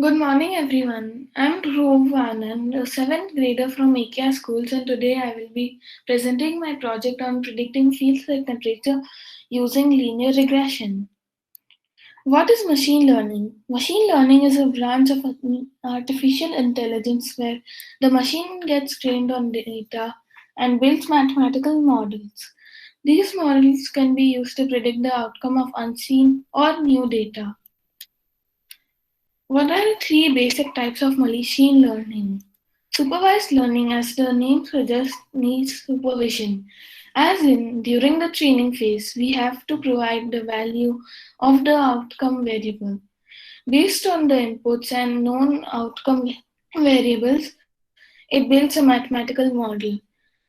Good morning, everyone. I'm Dhruv Anand, a seventh grader from IKEA schools, and today I will be presenting my project on predicting fields like temperature using linear regression. What is machine learning? Machine learning is a branch of artificial intelligence where the machine gets trained on data and builds mathematical models. These models can be used to predict the outcome of unseen or new data. What are the three basic types of machine learning? Supervised learning, as the name suggests, needs supervision. As in, during the training phase, we have to provide the value of the outcome variable. Based on the inputs and known outcome variables, it builds a mathematical model.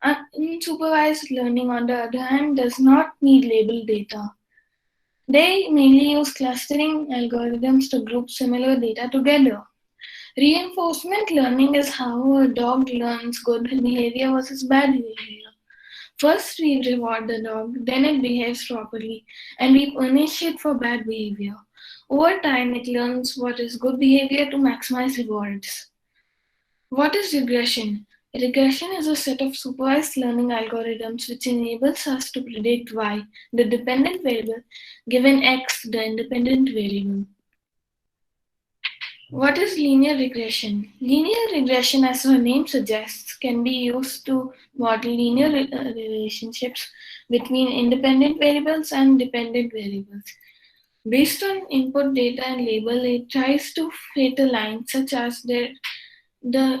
Unsupervised learning, on the other hand, does not need labeled data. They mainly use clustering algorithms to group similar data together. Reinforcement learning is how a dog learns good behavior versus bad behavior. First, we reward the dog, then it behaves properly, and we punish it for bad behavior. Over time, it learns what is good behavior to maximize rewards. What is regression? Regression is a set of supervised learning algorithms which enables us to predict y, the dependent variable, given x, the independent variable. What is linear regression? Linear regression, as the name suggests, can be used to model linear relationships between independent variables and dependent variables. Based on input data and label, it tries to fit a line such as the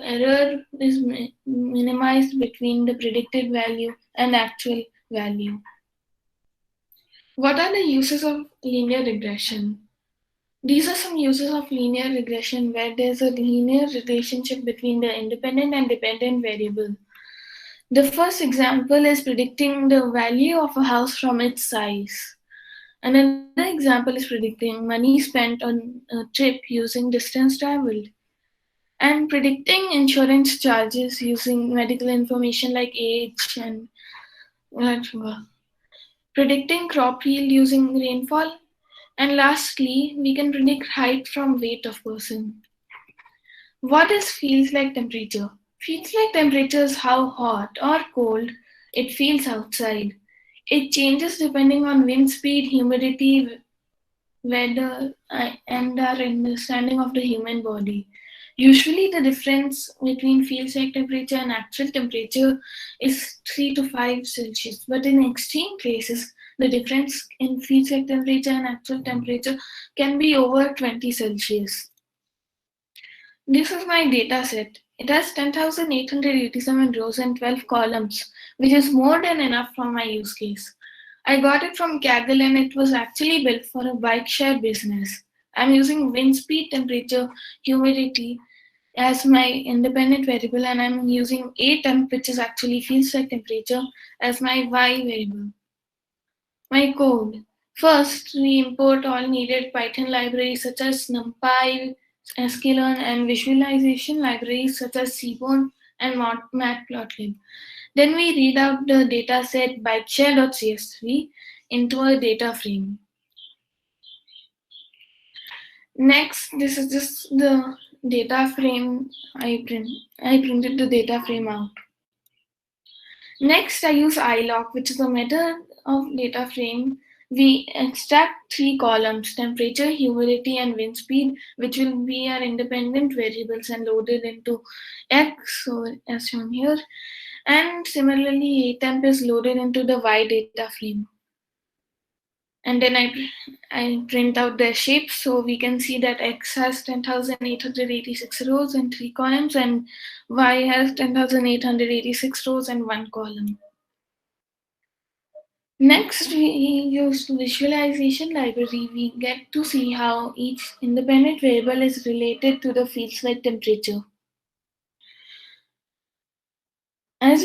error is minimized between the predicted value and actual value. What are the uses of linear regression? These are some uses of linear regression where there's a linear relationship between the independent and dependent variable. The first example is predicting the value of a house from its size. Another example is predicting money spent on a trip using distance traveled. And predicting insurance charges using medical information like age and blood sugar. Predicting crop yield using rainfall. And lastly, we can predict height from weight of person. What is feels like temperature? Feels like temperature is how hot or cold it feels outside. It changes depending on wind speed, humidity, weather, and our understanding of the human body. Usually, the difference between feels like temperature and actual temperature is 3 to 5 Celsius, but in extreme cases, the difference in feels like temperature and actual temperature can be over 20 Celsius. This is my data set. It has 10,887 rows and 12 columns, which is more than enough for my use case. I got it from Kaggle and it was actually built for a bike share business. I'm using wind speed, temperature, humidity as my independent variable, and I'm using A temp, which is actually feels like temperature, as my Y variable. My code. First, we import all needed Python libraries such as NumPy, sklearn, and visualization libraries such as Seaborn and Matplotlib. Then we read out the dataset byteshare.csv into a data frame. Next, this is just the data frame I printed the data frame out. Next, I use iloc, which is a method of data frame. We extract three columns: temperature, humidity, and wind speed, which will be our independent variables and loaded into X, so as shown here. And similarly, a temp is loaded into the Y data frame. And then I print out their shapes, so we can see that X has 10,886 rows and 3 columns, and Y has 10,886 rows and 1 column. Next, we use visualization library. We get to see how each independent variable is related to the fields like temperature. As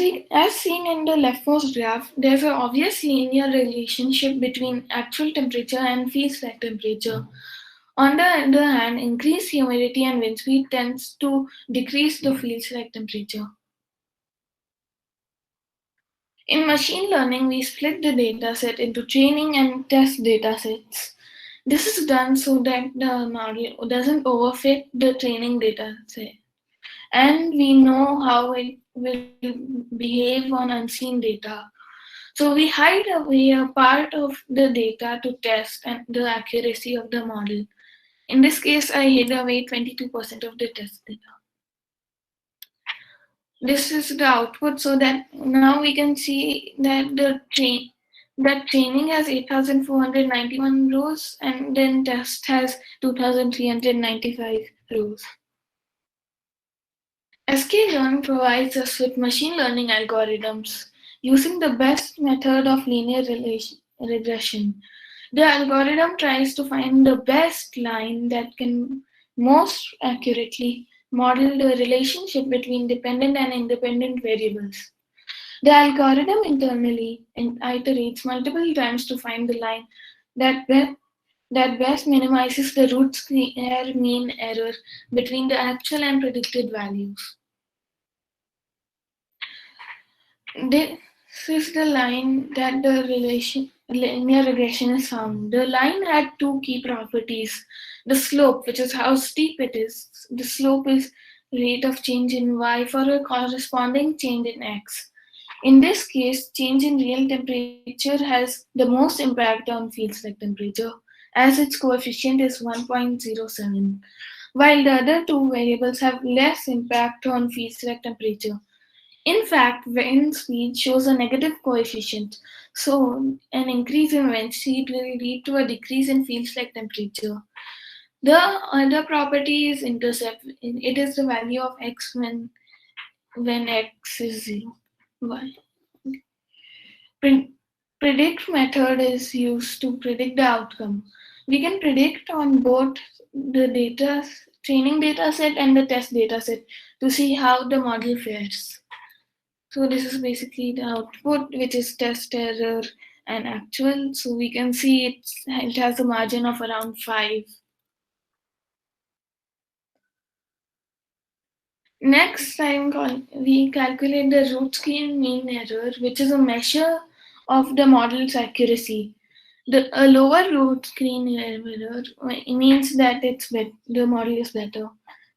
seen in the leftmost graph, there's an obvious linear relationship between actual temperature and feels like temperature. On the other hand, increased humidity and wind speed tends to decrease the feels like temperature. In machine learning, we split the dataset into training and test datasets. This is done so that the model doesn't overfit the training data set, and we know how it will behave on unseen data. So we hide away a part of the data to test and the accuracy of the model. In this case, I hid away 22% of the test data. This is the output, so that now we can see that that training has 8,491 rows and then test has 2,395 rows. sklearn provides us with machine learning algorithms using the best method of linear regression. The algorithm tries to find the best line that can most accurately model the relationship between dependent and independent variables. The algorithm internally iterates multiple times to find the line that best minimizes the root square mean error between the actual and predicted values. This is the line that the linear regression is found. The line had two key properties. The slope, which is how steep it is. The slope is rate of change in y for a corresponding change in x. In this case, change in real temperature has the most impact on field select temperature, as its coefficient is 1.07, while the other two variables have less impact on field select temperature. In fact, wind speed shows a negative coefficient, so an increase in wind speed will lead to a decrease in field select temperature. The other property is intercept. It is the value of x when x is 0. Why? Predict method is used to predict the outcome. We can predict on both the training data set and the test data set to see how the model fares. So this is basically the output, which is test error and actual. So we can see it has a margin of around 5. Next time, we calculate the root square mean error, which is a measure of the model's accuracy. A lower root square error means that the model is better.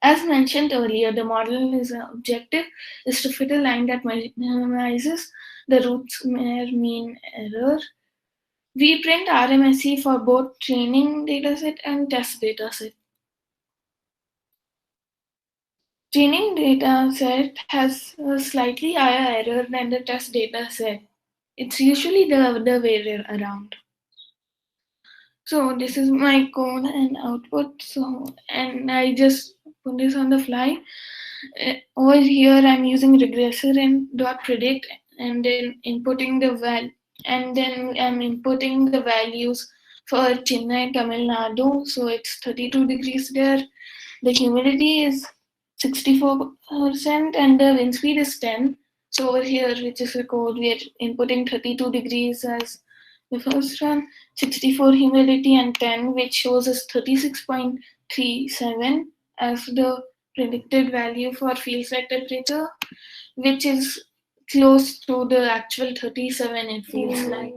As mentioned earlier, the model's objective is to fit a line that minimizes the root square mean error. We print RMSE for both training dataset and test dataset. Training dataset has a slightly higher error than the test dataset. It's usually the other way around. So this is my code and output. And I just put this on the fly. Over here, I'm using regressor and .predict, and then inputting the and then I'm inputting the values for Chennai, Tamil Nadu. So it's 32 degrees there. The humidity is 64% and the wind speed is 10. So over here, which is the code, we are inputting 32 degrees as the first one, 64 humidity and 10, which shows us 36.37 as the predicted value for field set temperature, which is close to the actual 37 it feels like.